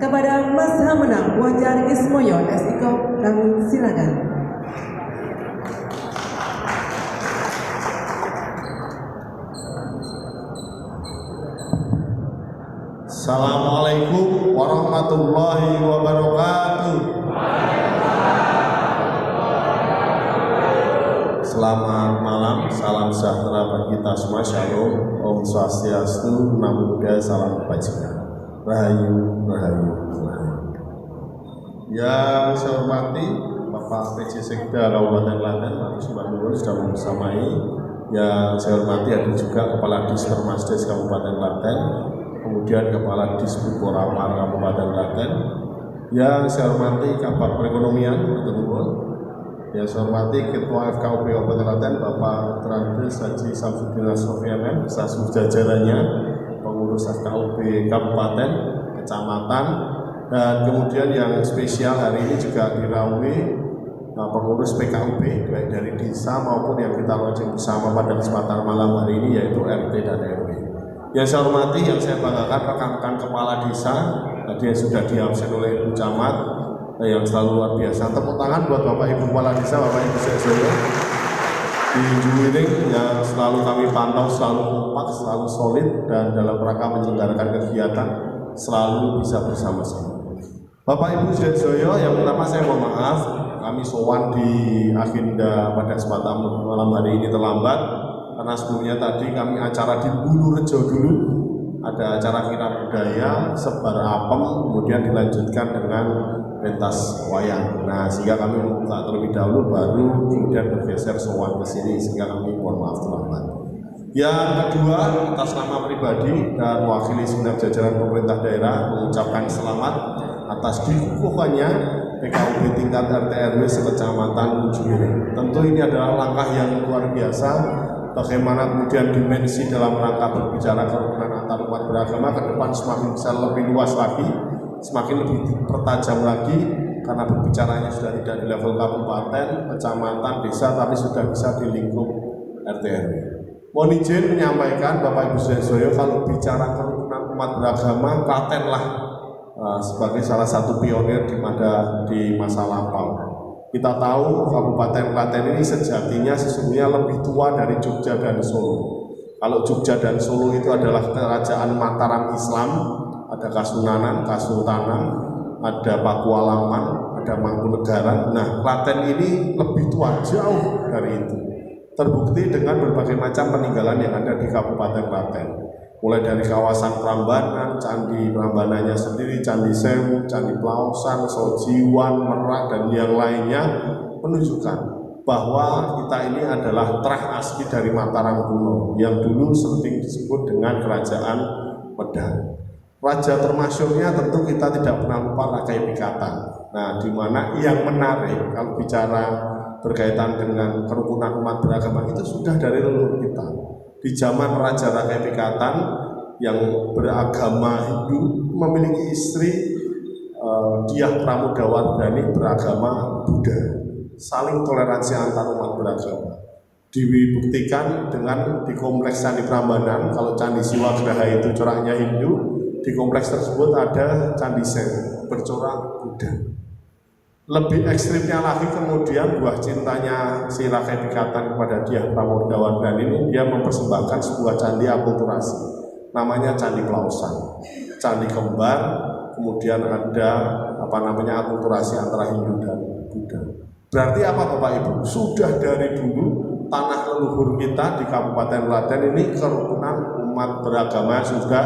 Kepada Mas Hamenang Wajar Ismoyo SIKO, kami silakan. Assalamualaikum warahmatullahi wabarakatuh. Selamat malam, salam sejahtera bagi kita semua. Shalom, Om Swastiastu, Namo Buddhaya, salam kebajikan. Rahayu, rahayu, rahayu. Yang saya hormati Bapak PJ Sekda Kabupaten Klaten, Pak Sumbang sudah membersamai. Yang saya hormati ada juga Kepala Dispermasdes Kabupaten Klaten, kemudian Kepala Disbudporamar Kabupaten Klaten. Yang saya hormati Kabag Perekonomian, yang saya hormati Ketua FKUP Kabupaten Klaten, Bapak Trandes Haji Samsudin Asrofi MM, beserta seluruh jajarannya, pengurus FKUP Kabupaten, Kecamatan, dan kemudian yang spesial hari ini juga diraui pengurus PKUP baik dari desa maupun yang kita launching bersama pada kesempatan malam hari ini, yaitu RT dan RW. Yang saya hormati, yang saya banggakan rekan-rekan kepala desa tadi yang sudah diabsen oleh Ibu Camat, yang selalu luar biasa. Tepuk tangan buat Bapak Ibu Kepala Desa, Bapak Ibu Sekda di Juwiring yang selalu kami pantau, selalu kompak, selalu solid, dan dalam rangka menyelenggarakan kegiatan selalu bisa bersama-sama. Bapak Ibu Sekda, yang pertama saya mohon maaf, kami sowan di agenda pada kesempatan malam hari ini terlambat, karena sebelumnya tadi kami acara di Bulurejo dulu, ada acara kirab budaya, sebar apem, kemudian dilanjutkan dengan pentas wayang. Nah, sehingga kami membuka terlebih dahulu, baru kemudian bergeser sowan ke sini, sehingga kami mohon maaf terlambat. Yang kedua, atas nama pribadi dan mewakili segenap jajaran pemerintah daerah mengucapkan selamat atas dikukuhkannya PKUP tingkat RT RW sekecamatan Juwiring. Tentu ini adalah langkah yang luar biasa. Bagaimana kemudian dimensi dalam rangka berbicara kerukunan antar umat beragama ke depan semakin bisa lebih luas lagi, semakin lebih pertajam lagi, karena berbicaranya sudah tidak di level kabupaten, kecamatan, desa, tapi sudah bisa di lingkup RT RW. Mohon izin menyampaikan Bapak Ibu Sekda, kalau bicara kerukunan umat beragama, Klatenlah sebagai salah satu pionir di masa lampau. Kita tahu Kabupaten Klaten ini sejatinya sesungguhnya lebih tua dari Jogja dan Solo. Kalau Jogja dan Solo itu adalah kerajaan Mataram Islam, ada Kasunanan, Kasultanan, ada Pakualaman, ada Mangkunegaran. Nah, Klaten ini lebih tua jauh dari itu. Terbukti dengan berbagai macam peninggalan yang ada di Kabupaten Klaten. Mulai dari kawasan Prambanan, Candi Prambanannya sendiri, Candi Sewu, Candi Plaosan, Sojiwan, Merak, dan yang lainnya menunjukkan bahwa kita ini adalah trah asli dari Mataram kuno yang dulu sering disebut dengan Kerajaan Medang. Raja termasyhurnya tentu kita tidak pernah lupa Rakai Pikatan. Nah, di mana yang menarik kalau bicara berkaitan dengan kerukunan umat beragama itu sudah dari leluhur kita. Di zaman Raja Rakai Pikatan yang beragama Hindu memiliki istri Dyah Pramodawardhani beragama Buddha. Saling toleransi antar umat beragama. Dibuktikan dengan di kompleks Candi Prambanan, kalau Candi Siwagraha itu coraknya Hindu, di kompleks tersebut ada Candi Sewu bercorak Buddha. Lebih ekstrimnya lagi kemudian buah cintanya si Rakai Pikatan kepada Dyah Pramodawardhani ini, dia mempersembahkan sebuah candi akulturasi, namanya Candi Plaosan, candi kembar, kemudian ada akulturasi antara Hindu dan Buddha. Berarti apa Bapak Ibu? Sudah dari dulu tanah leluhur kita di Kabupaten Klaten ini kerukunan umat beragama sudah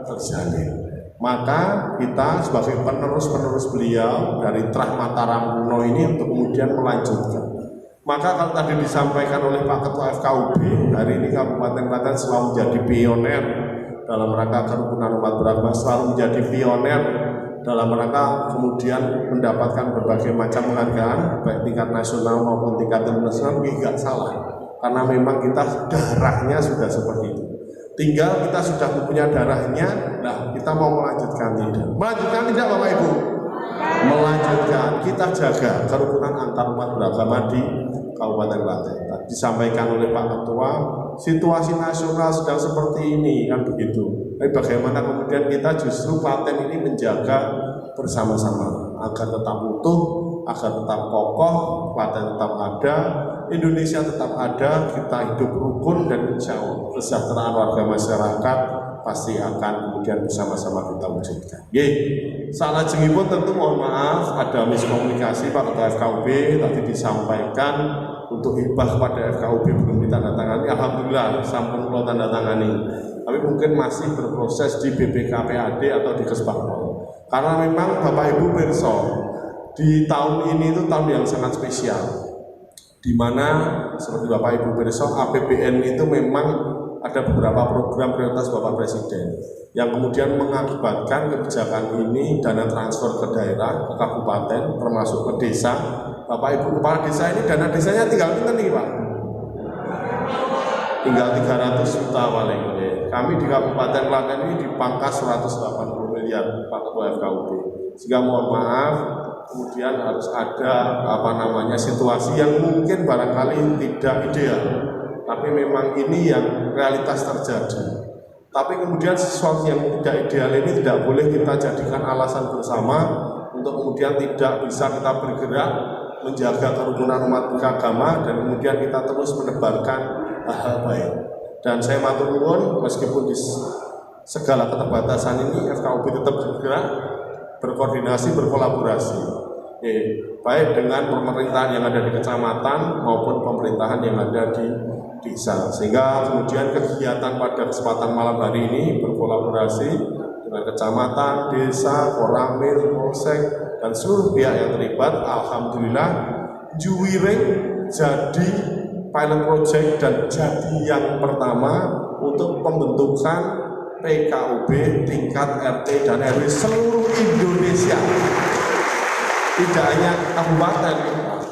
terjalin. Maka kita sebagai penerus-penerus beliau dari trah Mataram kuno ini untuk kemudian melanjutkan. Maka kalau tadi disampaikan oleh Pak Ketua FKUB, hari ini Kabupaten Klaten selalu menjadi pionir dalam rangka kerukunan umat beragama, selalu menjadi pionir dalam rangka kemudian mendapatkan berbagai macam penghargaan baik tingkat nasional maupun tingkat internasional. Tidak salah, karena memang kita darahnya sudah seperti itu. Tinggal kita sudah mempunyai darahnya, nah kita mau melanjutkan tidak? Melanjutkan tidak Bapak Ibu? Melanjutkan, kita jaga kerukunan antar umat beragama di Kabupaten Klaten. Disampaikan oleh Pak Ketua, situasi nasional sedang seperti ini, kan begitu. Tapi bagaimana kemudian kita justru Klaten ini menjaga bersama-sama agar tetap utuh, agar tetap kokoh, Klaten tetap ada, Indonesia tetap ada, kita hidup rukun dan insya Allah kesejahteraan warga masyarakat pasti akan kemudian bersama-sama kita wujudkan. Salah jengipun tentu mohon maaf ada miskomunikasi Pak Ketua FKUB tadi disampaikan untuk hibah pada FKUB belum ditandatangani. Alhamdulillah sampun kula tandatangani. Tapi mungkin masih berproses di BPKPAD atau di Kesbangpol. Karena memang Bapak Ibu pirsa di tahun ini itu tahun yang sangat spesial, di mana seperti Bapak Ibu pirsa APBN itu memang ada beberapa program prioritas Bapak Presiden yang kemudian mengakibatkan kebijakan ini dana transfer ke daerah, ke kabupaten, termasuk ke desa. Bapak Ibu kepala desa ini dana desanya tinggal pinten nih Pak? Tinggal 300 juta paling. Kami di Kabupaten Klaten ini dipangkas 180 miliar Pak Ketua FKUB. Sehingga mohon maaf kemudian harus ada situasi yang mungkin barangkali tidak ideal. Tapi memang ini yang realitas terjadi. Tapi kemudian sesuatu yang tidak ideal ini tidak boleh kita jadikan alasan bersama untuk kemudian tidak bisa kita bergerak menjaga kerukunan umat beragama dan kemudian kita terus menebarkan hal baik. Dan saya matur nuwun meskipun di segala keterbatasan ini FKUB tetap bergerak, berkoordinasi, berkolaborasi. Baik dengan pemerintahan yang ada di kecamatan maupun pemerintahan yang ada di desa. Sehingga kemudian kegiatan pada kesempatan malam hari ini berkolaborasi dengan kecamatan, desa, Koramil, Polsek, dan seluruh pihak yang terlibat. Alhamdulillah Juwiring jadi pilot project dan jadi yang pertama untuk pembentukan PKUB tingkat RT dan RW seluruh Indonesia. Tidak hanya kabupaten,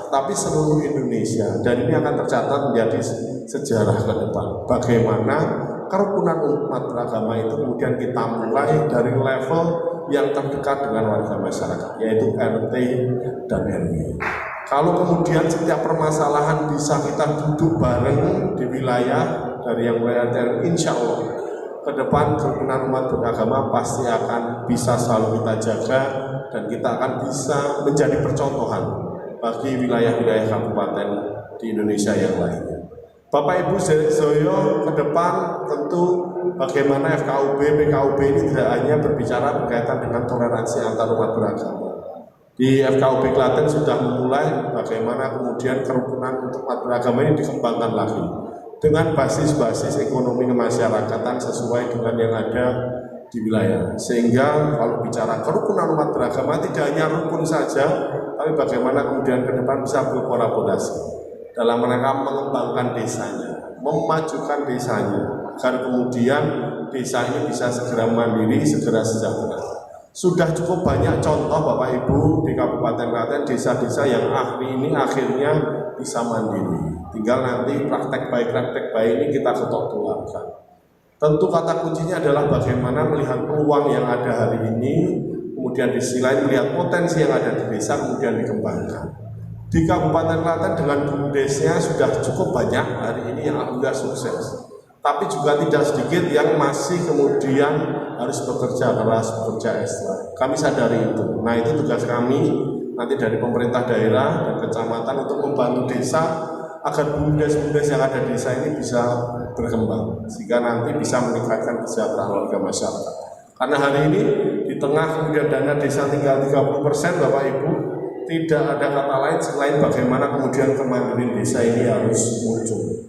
tapi seluruh Indonesia. Dan ini akan tercatat menjadi sejarah ke depan. Bagaimana kerukunan umat beragama itu kemudian kita mulai dari level yang terdekat dengan warga masyarakat, yaitu RT dan RW. Kalau kemudian setiap permasalahan bisa kita duduk bareng di wilayah dari yang mulai RT RW, insya Allah ke depan kerukunan umat beragama pasti akan bisa selalu kita jaga dan kita akan bisa menjadi percontohan bagi wilayah-wilayah kabupaten di Indonesia yang lainnya. Bapak Ibu Zoyo ke depan tentu bagaimana FKUB, PKUB ini tidak hanya berbicara berkaitan dengan toleransi antar umat beragama. Di FKUB Klaten sudah memulai bagaimana kemudian kerukunan untuk umat beragama ini dikembangkan lagi dengan basis-basis ekonomi kemasyarakatan sesuai dengan yang ada di wilayah. Sehingga kalau bicara kerukunan umat beragama tidak hanya rukun saja, tapi bagaimana kemudian ke depan bisa berkolaborasi dalam mereka mengembangkan desanya, memajukan desanya, agar kemudian desa ini bisa segera mandiri, segera sejahtera. Sudah cukup banyak contoh Bapak Ibu di Kabupaten Klaten, desa-desa yang ini akhirnya bisa mandiri. Tinggal nanti praktek baik ini kita ketok tularkan. Tentu kata kuncinya adalah bagaimana melihat peluang yang ada hari ini, kemudian di sisi lain melihat potensi yang ada di desa, kemudian dikembangkan. Di Kabupaten Klaten dengan BUMDesnya sudah cukup banyak hari ini yang alhamdulillah sukses. Tapi juga tidak sedikit yang masih kemudian harus bekerja keras, bekerja ekstra. Kami sadari itu. Nah itu tugas kami nanti dari pemerintah daerah dan kecamatan untuk membantu desa agar BUMDes yang ada di desa ini bisa berkembang. Sehingga nanti bisa meningkatkan kesejahteraan warga masyarakat. Karena hari ini di tengah kemudian dana desa tinggal 30% Bapak Ibu, tidak ada kata lain selain bagaimana kemudian kemandirian desa ini harus muncul.